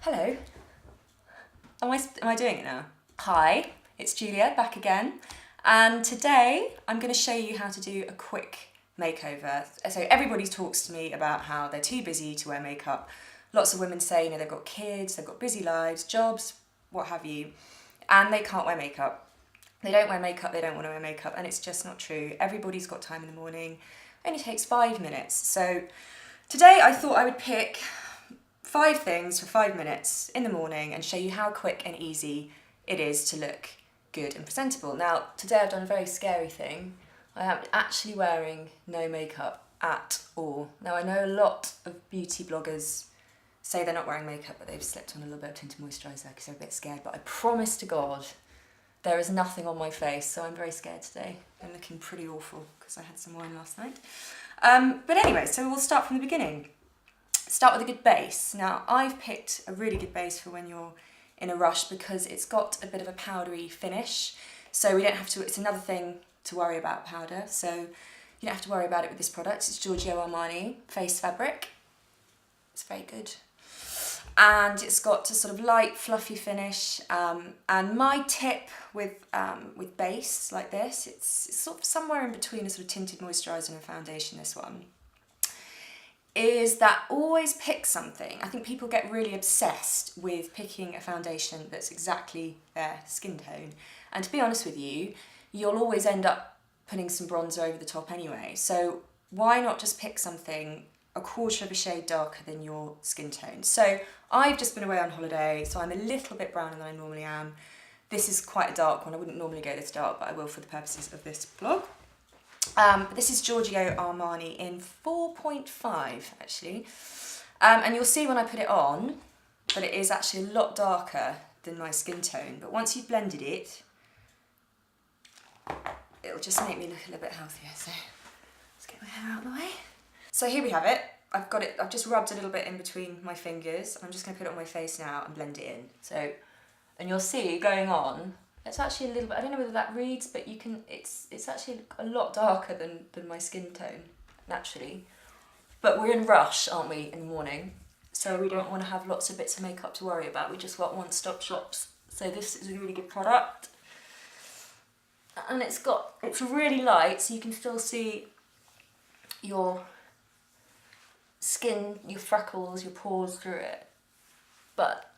Hello. Am I doing it now? Hi, it's Julia back again, and today I'm going to show you how to do a quick makeover. So everybody talks to me about how they're too busy to wear makeup. Lots of women say, they've got kids, they've got busy lives, jobs, what have you, and they can't wear makeup. They don't wear makeup, they don't want to wear makeup, and it's just not true. Everybody's got time in the morning. It only takes 5 minutes. So today I thought I would pick 5 things for 5 minutes in the morning and show you how quick and easy it is to look good and presentable. Now, today I've done a very scary thing. I am actually wearing no makeup at all. Now, I know a lot of beauty bloggers say they're not wearing makeup, but they've slipped on a little bit of tinted moisturiser because they're a bit scared, but I promise to God, there is nothing on my face, so I'm very scared today. I'm looking pretty awful because I had some wine last night. But anyway, so we'll start from the beginning. Start with a good base. Now, I've picked a really good base for when you're in a rush because it's got a bit of a powdery finish, so we don't have to, it's another thing to worry about powder, so you don't have to worry about it with this product. It's Giorgio Armani Face Fabric. It's very good. And it's got a sort of light, fluffy finish. And my tip with base like this, it's sort of somewhere in between a sort of tinted moisturiser and a foundation, this one, is that always pick something. I think people get really obsessed with picking a foundation that's exactly their skin tone. And to be honest with you, you'll always end up putting some bronzer over the top anyway. So why not just pick something a quarter of a shade darker than your skin tone? So I've just been away on holiday, so I'm a little bit browner than I normally am. This is quite a dark one. I wouldn't normally go this dark, but I will for the purposes of this vlog. This is Giorgio Armani in 4.5 actually. And you'll see when I put it on that it is actually a lot darker than my skin tone. But once you've blended it, it'll just make me look a little bit healthier. So let's get my hair out of the way. So here we have it. I've just rubbed a little bit in between my fingers. I'm just going to put it on my face now and blend it in. So, and you'll see going on, it's actually a little bit, I don't know whether that reads, but you can, it's actually a lot darker than my skin tone, naturally. But we're in a rush, aren't we, in the morning? So we don't want to have lots of bits of makeup to worry about. We just want one-stop shops. So this is a really good product. And it's really light, so you can still see your skin, your freckles, your pores through it. But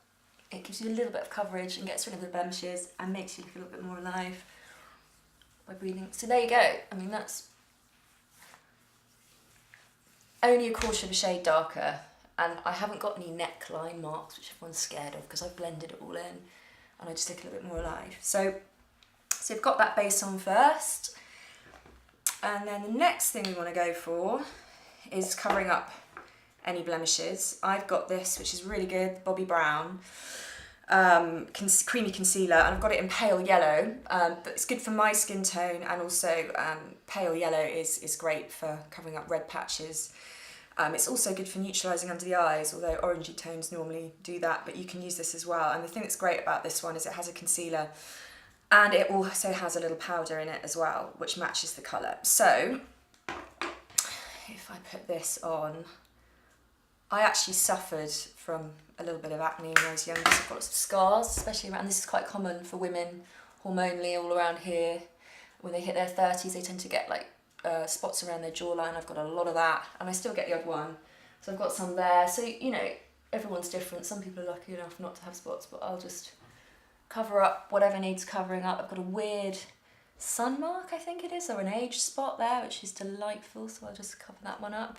it gives you a little bit of coverage and gets rid of the blemishes and makes you look a little bit more alive by breathing. So there you go. I mean, that's only a quarter of a shade darker, and I haven't got any neckline marks, which everyone's scared of because I've blended it all in and I just look a little bit more alive. So you've got that base on first, and then the next thing we want to go for is covering up any blemishes. I've got this, which is really good, Bobbi Brown creamy concealer, and I've got it in pale yellow, but it's good for my skin tone, and also pale yellow is great for covering up red patches. It's also good for neutralising under the eyes, although orangey tones normally do that, but you can use this as well. And the thing that's great about this one is it has a concealer, and it also has a little powder in it as well, which matches the colour. So if I put this on, I actually suffered from a little bit of acne when I was younger, so I've got lots of scars, especially around, this is quite common for women hormonally all around here. When they hit their 30s, they tend to get like spots around their jawline. I've got a lot of that, and I still get the odd one. So I've got some there. So, everyone's different. Some people are lucky enough not to have spots, but I'll just cover up whatever needs covering up. I've got a weird sun mark, I think it is, or an age spot there, which is delightful, so I'll just cover that one up.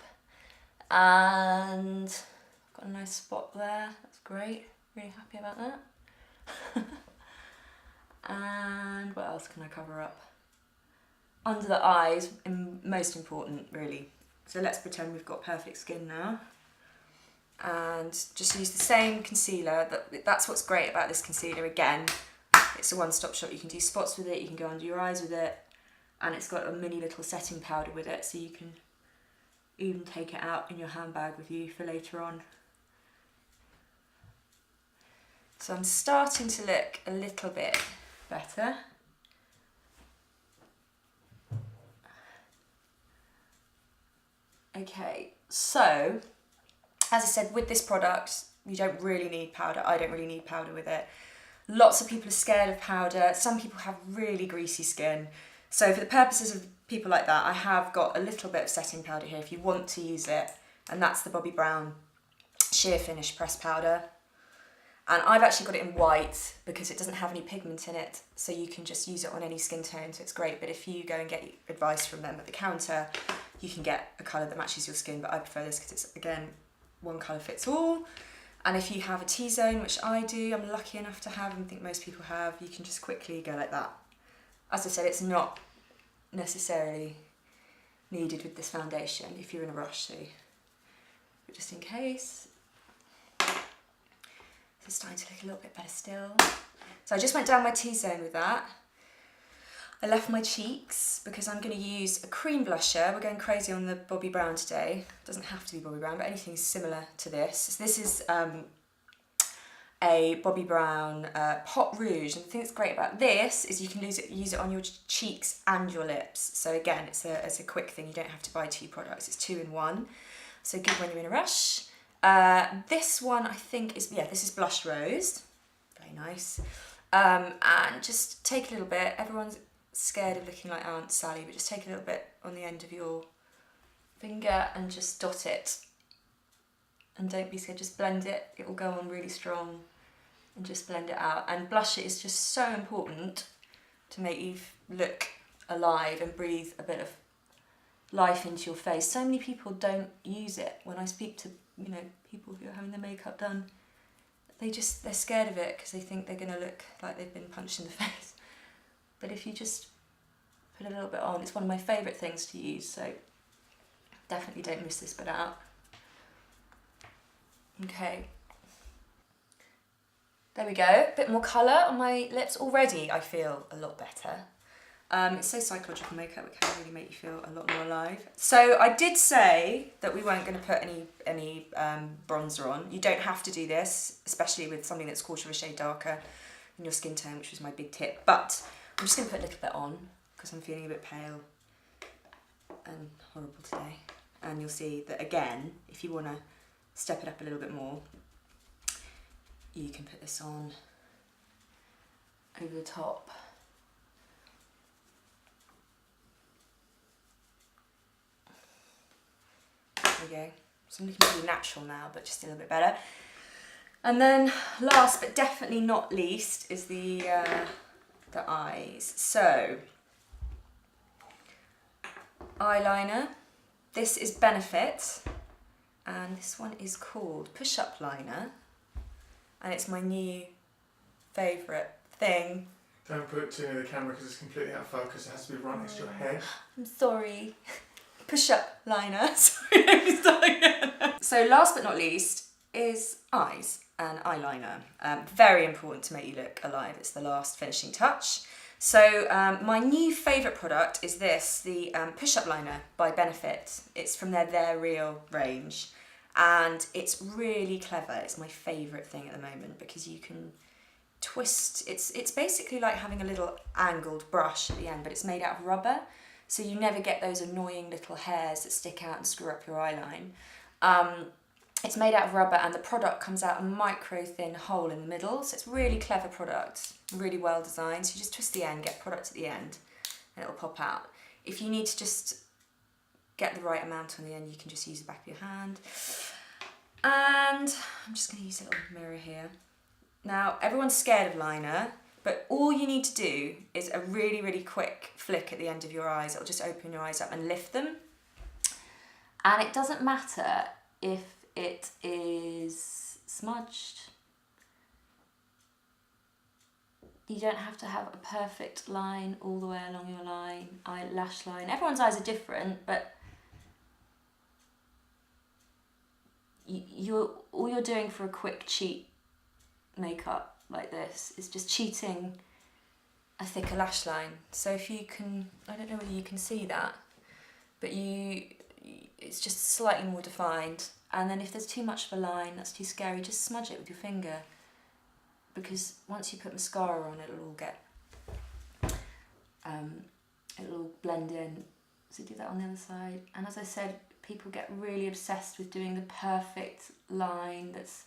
And I've got a nice spot there, that's great, really happy about that. And what else can I cover up? Under the eyes, most important really. So let's pretend we've got perfect skin now. And just use the same concealer. That's what's great about this concealer. Again, it's a one-stop shop. You can do spots with it, you can go under your eyes with it, and it's got a mini little setting powder with it, so you can even take it out in your handbag with you for later on. So I'm starting to look a little bit better. Okay, so as I said, with this product, You don't really need powder. I don't really need powder with it. Lots of people are scared of powder. Some people have really greasy skin. So for the purposes of people like that, I have got a little bit of setting powder here if you want to use it. And that's the Bobbi Brown Sheer Finish Pressed Powder. And I've actually got it in white because it doesn't have any pigment in it. So you can just use it on any skin tone, so it's great. But if you go and get advice from them at the counter, you can get a colour that matches your skin. But I prefer this because it's, again, one colour fits all. And if you have a T-zone, which I do, I'm lucky enough to have, and I think most people have, you can just quickly go like that. As I said, it's not necessarily needed with this foundation if you're in a rush, so but just in case. It's starting to look a little bit better still. So I just went down my T-zone with that. I left my cheeks because I'm going to use a cream blusher. We're going crazy on the Bobbi Brown today. It doesn't have to be Bobbi Brown, but anything similar to this. So this is a Bobbi Brown Pot Rouge. And the thing that's great about this is you can use it on your cheeks and your lips. So again, it's a quick thing. You don't have to buy 2 products. It's 2 in 1. So good when you're in a rush. This one I think is, this is Blush Rose. Very nice. And just take a little bit. Everyone's scared of looking like Aunt Sally, but just take a little bit on the end of your finger and just dot it. And don't be scared, just blend it. It will go on really strong and just blend it out. And blush is just so important to make you look alive and breathe a bit of life into your face. So many people don't use it. When I speak to, people who are having their makeup done, they're scared of it because they think they're going to look like they've been punched in the face. But if you just put a little bit on, it's one of my favourite things to use, so definitely don't miss this bit out. Okay. There we go, a bit more colour on my lips. Already I feel a lot better. It's so psychological makeup, it can really make you feel a lot more alive. So I did say that we weren't going to put any bronzer on. You don't have to do this, especially with something that's a quarter of a shade darker in your skin tone, which was my big tip. But I'm just going to put a little bit on because I'm feeling a bit pale and horrible today. And you'll see that again, if you want to step it up a little bit more, you can put this on over the top. There we go. So I'm looking really natural now, but just a little bit better. And then last but definitely not least is the eyes. So, eyeliner. This is Benefit, and this one is called Push Up Liner, and it's my new favourite thing. Don't put it too near the camera because it's completely out of focus. It has to be right next to your head. I'm sorry. Push Up Liner. Sorry, let me start again. So last but not least is eyes and eyeliner. Very important to make you look alive. It's the last finishing touch. So my new favourite product is this, the Push Up Liner by Benefit. It's from their They're Real range, and it's really clever. It's my favourite thing at the moment because you can twist. It's basically like having a little angled brush at the end, but it's made out of rubber, so you never get those annoying little hairs that stick out and screw up your eyeline. It's made out of rubber, and the product comes out a micro thin hole in the middle, so it's a really clever product, really well designed. So you just twist the end, get product at the end, and it'll pop out. If you need to just get the right amount on the end, you can just use the back of your hand. And I'm just going to use a little mirror here. Now, everyone's scared of liner, but all you need to do is a really, really quick flick at the end of your eyes. It'll just open your eyes up and lift them. And it doesn't matter if it is smudged. You don't have to have a perfect line all the way along your eyelash line. Everyone's eyes are different, but all you're doing for a quick cheat makeup like this is just cheating a thicker lash line. So if you can, I don't know whether you can see that, but it's just slightly more defined. And then if there's too much of a line that's too scary, just smudge it with your finger, because once you put mascara on, it'll all get, it'll all blend in. So do that on the other side. And as I said, people get really obsessed with doing the perfect line that's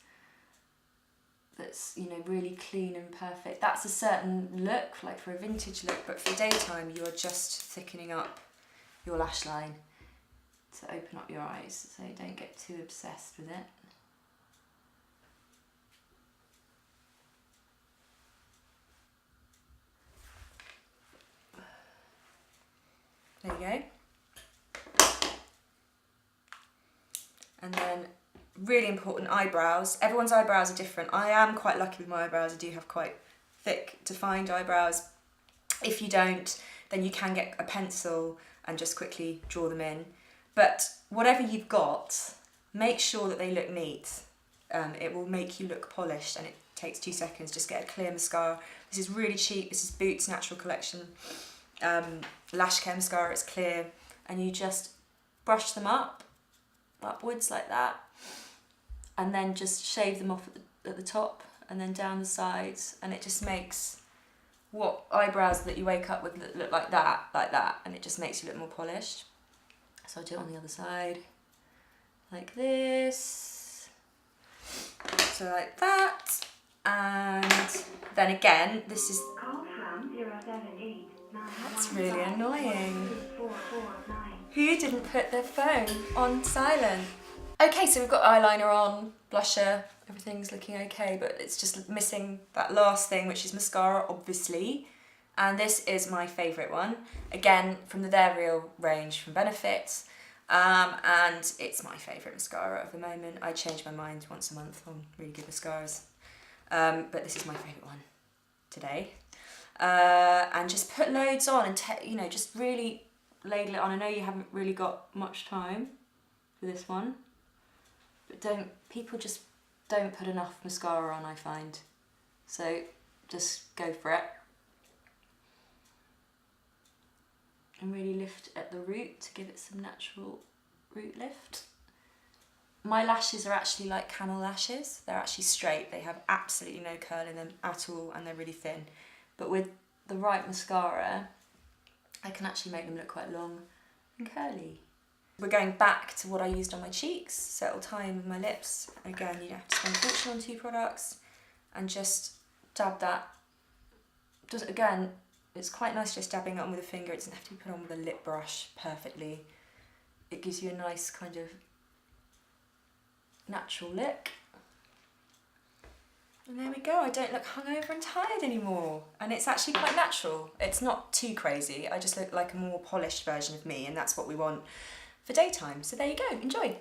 that's, you know, really clean and perfect. That's a certain look, like for a vintage look, but for daytime you are just thickening up your lash line to open up your eyes, so don't get too obsessed with it. There you go. And then, really important, eyebrows. Everyone's eyebrows are different. I am quite lucky with my eyebrows. I do have quite thick, defined eyebrows. If you don't, then you can get a pencil and just quickly draw them in. But whatever you've got, make sure that they look neat. It will make you look polished, and it takes 2 seconds. Just get a clear mascara. This is really cheap. This is Boots Natural Collection. Lash Care mascara, it's clear, and you just brush them upwards like that, and then just shave them off at the top and then down the sides, and it just makes what eyebrows that you wake up with look like that, and it just makes you look more polished. So I'll do it on the other side, like this, so like that, and then again, this is... That's really annoying. Who didn't put their phone on silent? Okay, so we've got eyeliner on, blusher, everything's looking okay, but it's just missing that last thing, which is mascara, obviously. And this is my favourite one, again from the They're Real range from Benefit, and it's my favourite mascara of the moment. I change my mind once a month on really good mascaras, but this is my favourite one today. And just put loads on and you know, just really ladle it on. I know you haven't really got much time for this one, but people just don't put enough mascara on, I find. So just go for it. And really lift at the root to give it some natural root lift. My lashes are actually like camel lashes. They're actually straight. They have absolutely no curl in them at all, and they're really thin. But with the right mascara, I can actually make them look quite long and curly. We're going back to what I used on my cheeks, so it'll tie in with my lips. Again, you have to spend a fortune on 2 products and just dab that. Again, it's quite nice just dabbing it on with a finger. It doesn't have to be put on with a lip brush perfectly. It gives you a nice kind of natural look. And there we go, I don't look hungover and tired anymore. And it's actually quite natural. It's not too crazy. I just look like a more polished version of me, and that's what we want for daytime. So there you go, enjoy.